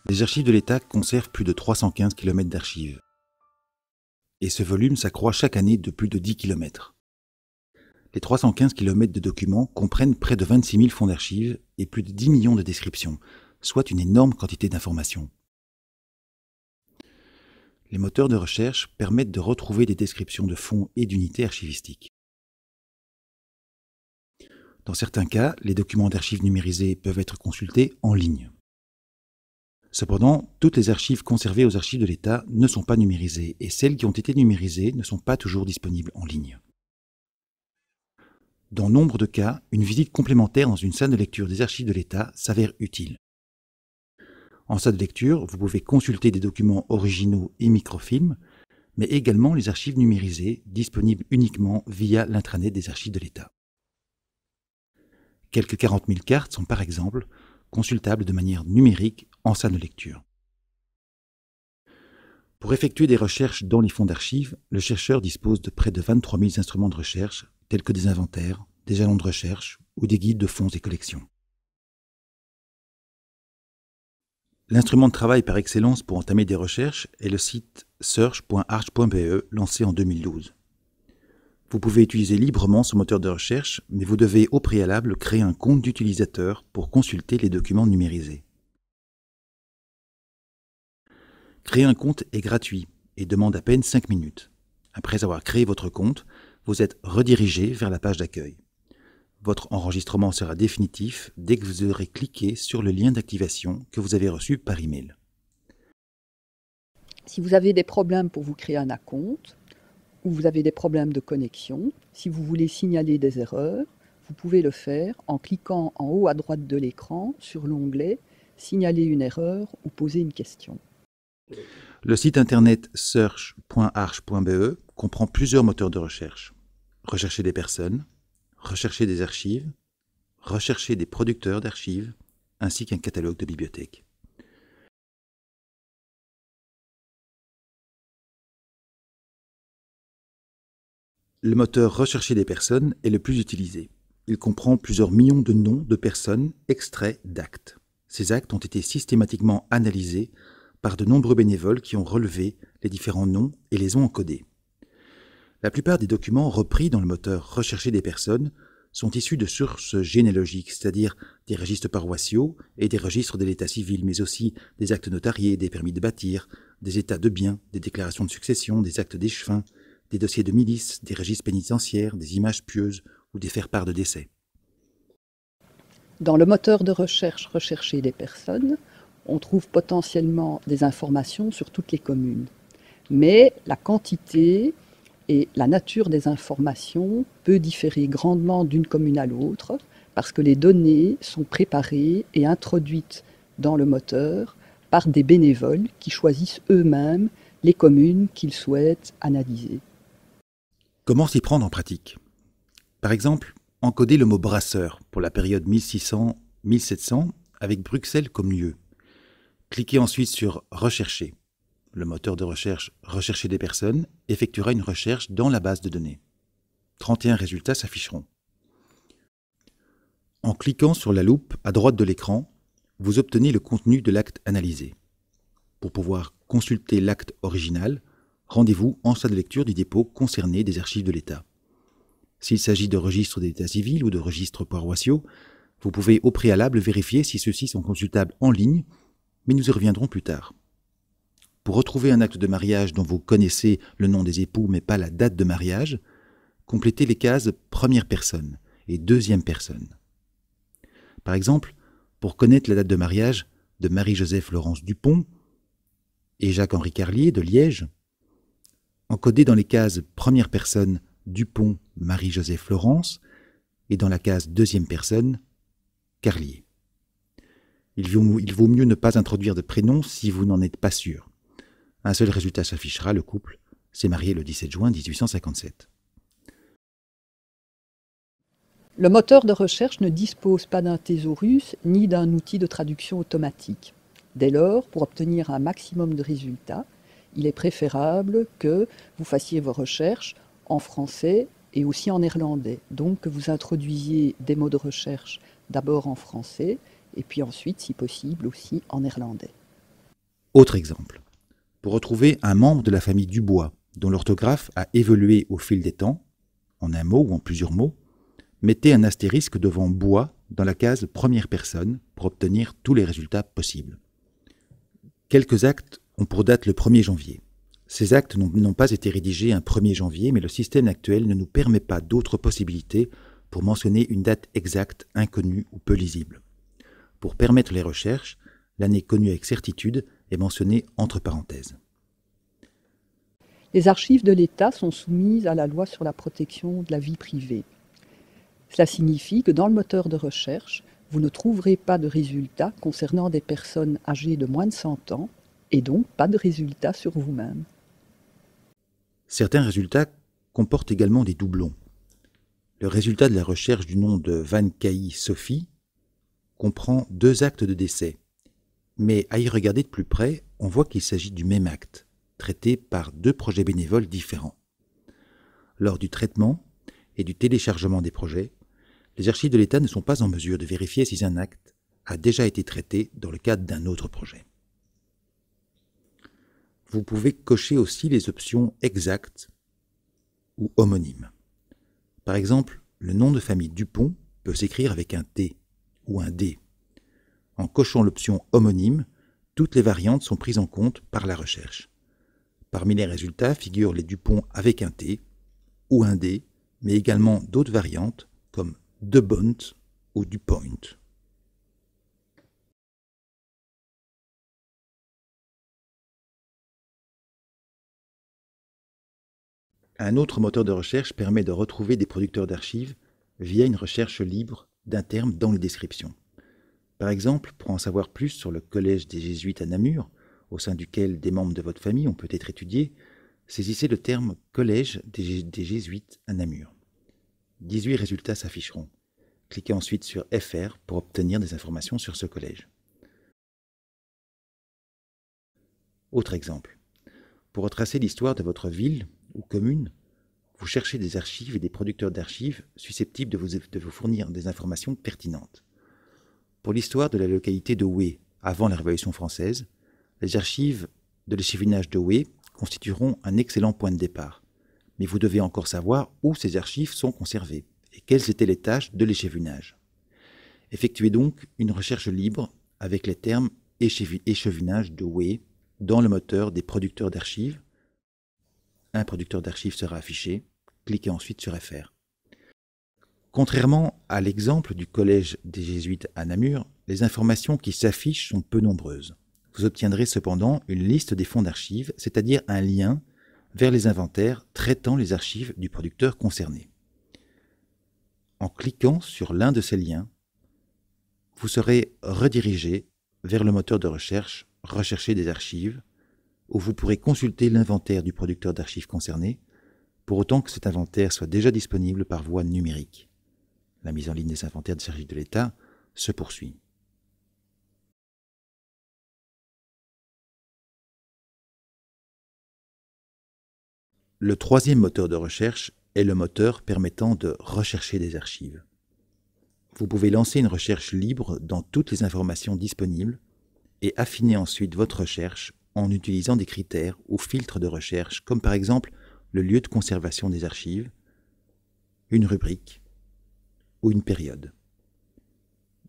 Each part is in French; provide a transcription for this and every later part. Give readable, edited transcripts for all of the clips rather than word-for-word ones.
Les archives de l'État conservent plus de 315 km d'archives. Et ce volume s'accroît chaque année de plus de 10 km. Les 315 km de documents comprennent près de 26 000 fonds d'archives et plus de 10 millions de descriptions, soit une énorme quantité d'informations. Les moteurs de recherche permettent de retrouver des descriptions de fonds et d'unités archivistiques. Dans certains cas, les documents d'archives numérisés peuvent être consultés en ligne. Cependant, toutes les archives conservées aux archives de l'État ne sont pas numérisées et celles qui ont été numérisées ne sont pas toujours disponibles en ligne. Dans nombre de cas, une visite complémentaire dans une salle de lecture des archives de l'État s'avère utile. En salle de lecture, vous pouvez consulter des documents originaux et microfilms, mais également les archives numérisées disponibles uniquement via l'intranet des archives de l'État. Quelques 40 000 cartes sont par exemple consultables de manière numérique en salle de lecture. Pour effectuer des recherches dans les fonds d'archives, le chercheur dispose de près de 23 000 instruments de recherche, tels que des inventaires, des jalons de recherche ou des guides de fonds et collections. L'instrument de travail par excellence pour entamer des recherches est le site search.arch.be lancé en 2012. Vous pouvez utiliser librement ce moteur de recherche, mais vous devez au préalable créer un compte d'utilisateur pour consulter les documents numérisés. Créer un compte est gratuit et demande à peine 5 minutes. Après avoir créé votre compte, vous êtes redirigé vers la page d'accueil. Votre enregistrement sera définitif dès que vous aurez cliqué sur le lien d'activation que vous avez reçu par email. Si vous avez des problèmes pour vous créer un compte, ou vous avez des problèmes de connexion, si vous voulez signaler des erreurs, vous pouvez le faire en cliquant en haut à droite de l'écran sur l'onglet « Signaler une erreur » ou « Poser une question ». Le site internet search.arch.be comprend plusieurs moteurs de recherche. Rechercher des personnes, rechercher des archives, rechercher des producteurs d'archives, ainsi qu'un catalogue de bibliothèques. Le moteur Rechercher des personnes est le plus utilisé. Il comprend plusieurs millions de noms de personnes extraits d'actes. Ces actes ont été systématiquement analysés par de nombreux bénévoles qui ont relevé les différents noms et les ont encodés. La plupart des documents repris dans le moteur Rechercher des personnes sont issus de sources généalogiques, c'est-à-dire des registres paroissiaux et des registres de l'état civil, mais aussi des actes notariés, des permis de bâtir, des états de biens, des déclarations de succession, des actes d'échevin, des dossiers de milice, des registres pénitentiaires, des images pieuses ou des faire-part de décès. Dans le moteur de recherche Rechercher des personnes, on trouve potentiellement des informations sur toutes les communes. Mais la quantité et la nature des informations peut différer grandement d'une commune à l'autre parce que les données sont préparées et introduites dans le moteur par des bénévoles qui choisissent eux-mêmes les communes qu'ils souhaitent analyser. Comment s'y prendre en pratique? Par exemple, encoder le mot brasseur pour la période 1600-1700 avec Bruxelles comme lieu. Cliquez ensuite sur Rechercher. Le moteur de recherche Rechercher des personnes effectuera une recherche dans la base de données. 31 résultats s'afficheront. En cliquant sur la loupe à droite de l'écran, vous obtenez le contenu de l'acte analysé. Pour pouvoir consulter l'acte original, rendez-vous en salle de lecture du dépôt concerné des archives de l'État. S'il s'agit de registres d'état civil ou de registres paroissiaux, vous pouvez au préalable vérifier si ceux-ci sont consultables en ligne, mais nous y reviendrons plus tard. Pour retrouver un acte de mariage dont vous connaissez le nom des époux mais pas la date de mariage, complétez les cases première personne et deuxième personne. Par exemple, pour connaître la date de mariage de Marie-Joseph Laurence Dupont et Jacques-Henri Carlier de Liège, encodez dans les cases première personne Dupont Marie-Joseph Laurence et dans la case deuxième personne Carlier. Il vaut mieux ne pas introduire de prénom si vous n'en êtes pas sûr. Un seul résultat s'affichera, le couple s'est marié le 17 juin 1857. Le moteur de recherche ne dispose pas d'un thésaurus ni d'un outil de traduction automatique. Dès lors, pour obtenir un maximum de résultats, il est préférable que vous fassiez vos recherches en français et aussi en néerlandais. Donc que vous introduisiez des mots de recherche d'abord en français et puis ensuite, si possible, aussi en néerlandais. Autre exemple. Pour retrouver un membre de la famille Dubois, dont l'orthographe a évolué au fil des temps, en un mot ou en plusieurs mots, mettez un astérisque devant Bois dans la case première personne pour obtenir tous les résultats possibles. Quelques actes ont pour date le 1er janvier. Ces actes n'ont pas été rédigés un 1er janvier, mais le système actuel ne nous permet pas d'autres possibilités pour mentionner une date exacte, inconnue ou peu lisible. Pour permettre les recherches, l'année connue avec certitude est mentionnée entre parenthèses. Les archives de l'État sont soumises à la loi sur la protection de la vie privée. Cela signifie que dans le moteur de recherche, vous ne trouverez pas de résultats concernant des personnes âgées de moins de 100 ans et donc pas de résultats sur vous-même. Certains résultats comportent également des doublons. Le résultat de la recherche du nom de Van Cailly Sophie comprend 2 actes de décès, mais à y regarder de plus près, on voit qu'il s'agit du même acte, traité par 2 projets bénévoles différents. Lors du traitement et du téléchargement des projets, les archives de l'État ne sont pas en mesure de vérifier si un acte a déjà été traité dans le cadre d'un autre projet. Vous pouvez cocher aussi les options exactes ou homonymes. Par exemple, le nom de famille Dupont peut s'écrire avec un T ou un D. En cochant l'option homonyme, toutes les variantes sont prises en compte par la recherche. Parmi les résultats figurent les Dupont avec un T ou un D, mais également d'autres variantes comme DuPont ou DuPoint. Un autre moteur de recherche permet de retrouver des producteurs d'archives via une recherche libre d'un terme dans les descriptions. Par exemple, pour en savoir plus sur le collège des Jésuites à Namur, au sein duquel des membres de votre famille ont peut-être étudié, saisissez le terme « collège des Jésuites à Namur ». 18 résultats s'afficheront. Cliquez ensuite sur « FR » pour obtenir des informations sur ce collège. Autre exemple. Pour retracer l'histoire de votre ville ou commune, vous cherchez des archives et des producteurs d'archives susceptibles de vous fournir des informations pertinentes. Pour l'histoire de la localité de Houé, avant la Révolution française, les archives de l'échevinage de Houé constitueront un excellent point de départ. Mais vous devez encore savoir où ces archives sont conservées et quelles étaient les tâches de l'échevinage. Effectuez donc une recherche libre avec les termes échevinage de Houé dans le moteur des producteurs d'archives. Un producteur d'archives sera affiché. Cliquez ensuite sur FR. Contrairement à l'exemple du collège des Jésuites à Namur, les informations qui s'affichent sont peu nombreuses. Vous obtiendrez cependant une liste des fonds d'archives, c'est-à-dire un lien vers les inventaires traitant les archives du producteur concerné. En cliquant sur l'un de ces liens, vous serez redirigé vers le moteur de recherche « Rechercher des archives » où vous pourrez consulter l'inventaire du producteur d'archives concerné, pour autant que cet inventaire soit déjà disponible par voie numérique. La mise en ligne des inventaires des archives de l'État se poursuit. Le troisième moteur de recherche est le moteur permettant de rechercher des archives. Vous pouvez lancer une recherche libre dans toutes les informations disponibles et affiner ensuite votre recherche en utilisant des critères ou filtres de recherche comme par exemple le lieu de conservation des archives, une rubrique ou une période.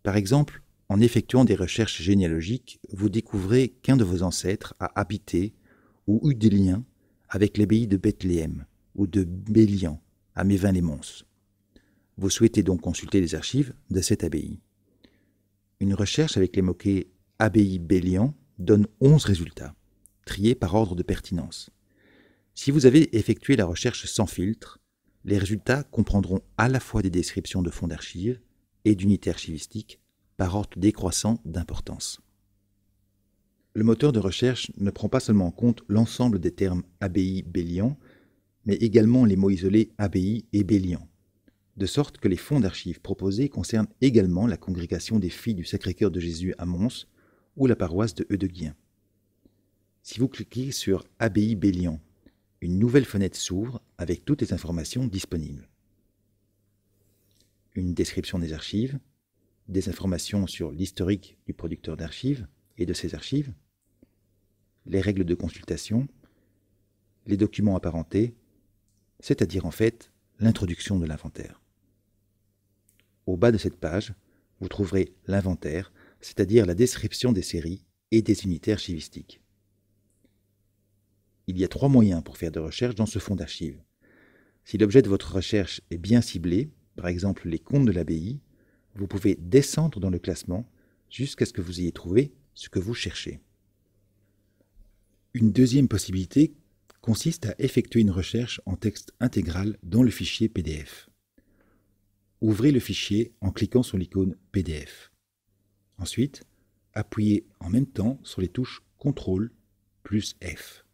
Par exemple, en effectuant des recherches généalogiques, vous découvrez qu'un de vos ancêtres a habité ou eu des liens avec l'abbaye de Bethléem ou de Bélian à Mévin-les-Monts. Vous souhaitez donc consulter les archives de cette abbaye. Une recherche avec les mots-clés abbaye Bélian donne 11 résultats, triés par ordre de pertinence. Si vous avez effectué la recherche sans filtre, les résultats comprendront à la fois des descriptions de fonds d'archives et d'unités archivistiques par ordre décroissant d'importance. Le moteur de recherche ne prend pas seulement en compte l'ensemble des termes abbaye Bélian, mais également les mots isolés abbaye et Bélian, de sorte que les fonds d'archives proposés concernent également la congrégation des filles du Sacré-Cœur de Jésus à Mons ou la paroisse de Eudeguien. Si vous cliquez sur abbaye Bélian, une nouvelle fenêtre s'ouvre avec toutes les informations disponibles. Une description des archives, des informations sur l'historique du producteur d'archives et de ses archives, les règles de consultation, les documents apparentés, c'est-à-dire en fait l'introduction de l'inventaire. Au bas de cette page, vous trouverez l'inventaire, c'est-à-dire la description des séries et des unités archivistiques. Il y a 3 moyens pour faire des recherches dans ce fonds d'archives. Si l'objet de votre recherche est bien ciblé, par exemple les comptes de l'abbaye, vous pouvez descendre dans le classement jusqu'à ce que vous ayez trouvé ce que vous cherchez. Une deuxième possibilité consiste à effectuer une recherche en texte intégral dans le fichier PDF. Ouvrez le fichier en cliquant sur l'icône PDF. Ensuite, appuyez en même temps sur les touches CTRL plus F.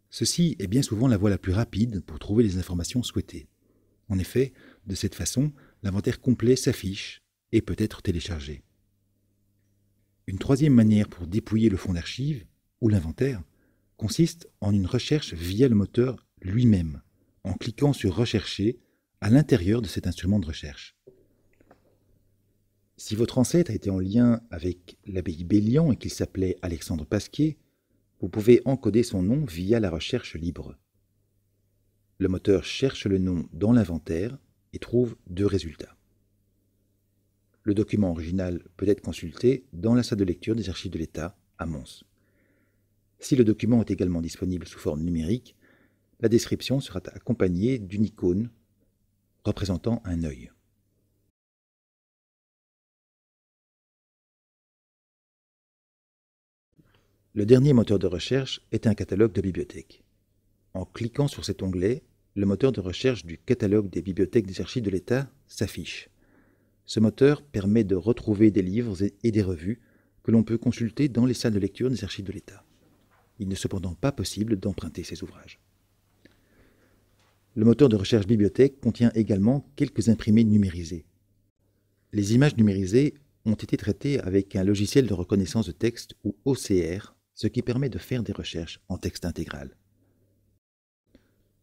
Ceci est bien souvent la voie la plus rapide pour trouver les informations souhaitées. En effet, de cette façon, l'inventaire complet s'affiche et peut être téléchargé. Une troisième manière pour dépouiller le fonds d'archives, ou l'inventaire, consiste en une recherche via le moteur lui-même, en cliquant sur « Rechercher » à l'intérieur de cet instrument de recherche. Si votre ancêtre a été en lien avec l'abbaye Bellian et qu'il s'appelait Alexandre Pasquier, vous pouvez encoder son nom via la recherche libre. Le moteur cherche le nom dans l'inventaire et trouve 2 résultats. Le document original peut être consulté dans la salle de lecture des archives de l'État à Mons. Si le document est également disponible sous forme numérique, la description sera accompagnée d'une icône représentant un œil. Le dernier moteur de recherche est un catalogue de bibliothèques. En cliquant sur cet onglet, le moteur de recherche du catalogue des bibliothèques des archives de l'État s'affiche. Ce moteur permet de retrouver des livres et des revues que l'on peut consulter dans les salles de lecture des archives de l'État. Il n'est cependant pas possible d'emprunter ces ouvrages. Le moteur de recherche bibliothèque contient également quelques imprimés numérisés. Les images numérisées ont été traitées avec un logiciel de reconnaissance de texte ou OCR, ce qui permet de faire des recherches en texte intégral.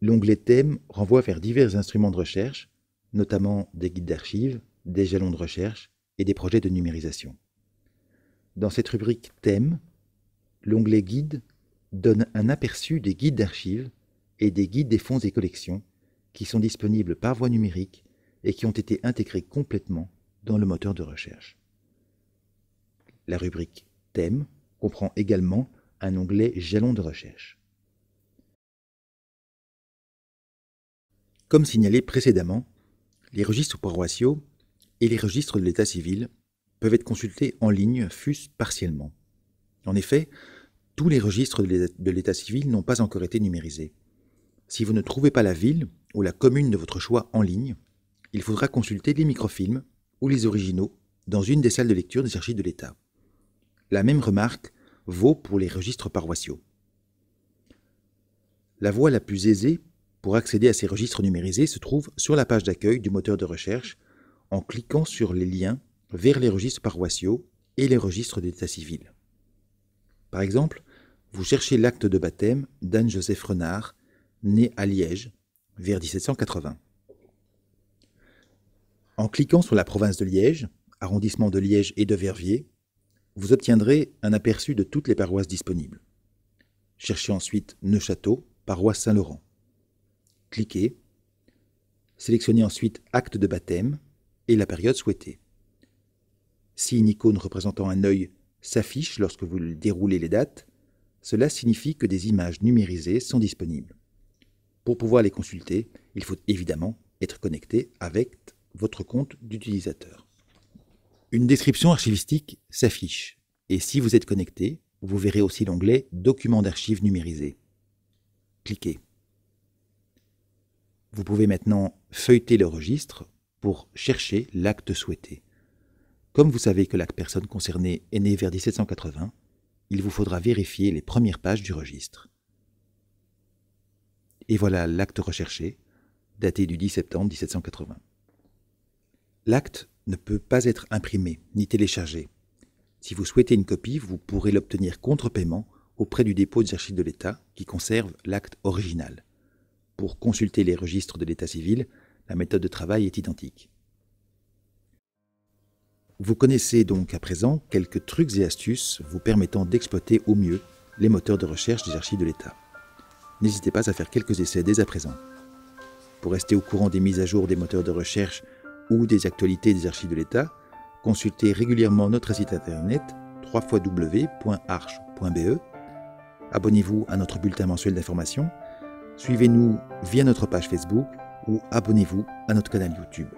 L'onglet Thèmes renvoie vers divers instruments de recherche, notamment des guides d'archives, des jalons de recherche et des projets de numérisation. Dans cette rubrique Thèmes, l'onglet Guide donne un aperçu des guides d'archives et des guides des fonds et collections qui sont disponibles par voie numérique et qui ont été intégrés complètement dans le moteur de recherche. La rubrique Thèmes comprend également un onglet Jalons de recherche. Comme signalé précédemment, les registres paroissiaux et les registres de l'état civil peuvent être consultés en ligne, fût-ce partiellement. En effet, tous les registres de l'état civil n'ont pas encore été numérisés. Si vous ne trouvez pas la ville ou la commune de votre choix en ligne, il faudra consulter les microfilms ou les originaux dans une des salles de lecture des archives de l'État. La même remarque vaut pour les registres paroissiaux. La voie la plus aisée pour accéder à ces registres numérisés se trouve sur la page d'accueil du moteur de recherche en cliquant sur les liens vers les registres paroissiaux et les registres d'état civil. Par exemple, vous cherchez l'acte de baptême d'Anne-Joseph Renard, né à Liège, vers 1780. En cliquant sur la province de Liège, arrondissement de Liège et de Verviers, vous obtiendrez un aperçu de toutes les paroisses disponibles. Cherchez ensuite Neufchâteau, paroisse Saint-Laurent. Cliquez. Sélectionnez ensuite acte de baptême et la période souhaitée. Si une icône représentant un œil s'affiche lorsque vous déroulez les dates, cela signifie que des images numérisées sont disponibles. Pour pouvoir les consulter, il faut évidemment être connecté avec votre compte d'utilisateur. Une description archivistique s'affiche et si vous êtes connecté, vous verrez aussi l'onglet « Documents d'archives numérisés ». Cliquez. Vous pouvez maintenant feuilleter le registre pour chercher l'acte souhaité. Comme vous savez que la personne concernée est née vers 1780, il vous faudra vérifier les premières pages du registre. Et voilà l'acte recherché, daté du 10 septembre 1780. L'acte ne peut pas être imprimé ni téléchargé. Si vous souhaitez une copie, vous pourrez l'obtenir contre paiement auprès du dépôt des archives de l'État qui conserve l'acte original. Pour consulter les registres de l'état civil, la méthode de travail est identique. Vous connaissez donc à présent quelques trucs et astuces vous permettant d'exploiter au mieux les moteurs de recherche des archives de l'État. N'hésitez pas à faire quelques essais dès à présent. Pour rester au courant des mises à jour des moteurs de recherche ou des actualités des archives de l'État, consultez régulièrement notre site internet www.arche.be. Abonnez-vous à notre bulletin mensuel d'information, suivez-nous via notre page Facebook ou abonnez-vous à notre canal YouTube.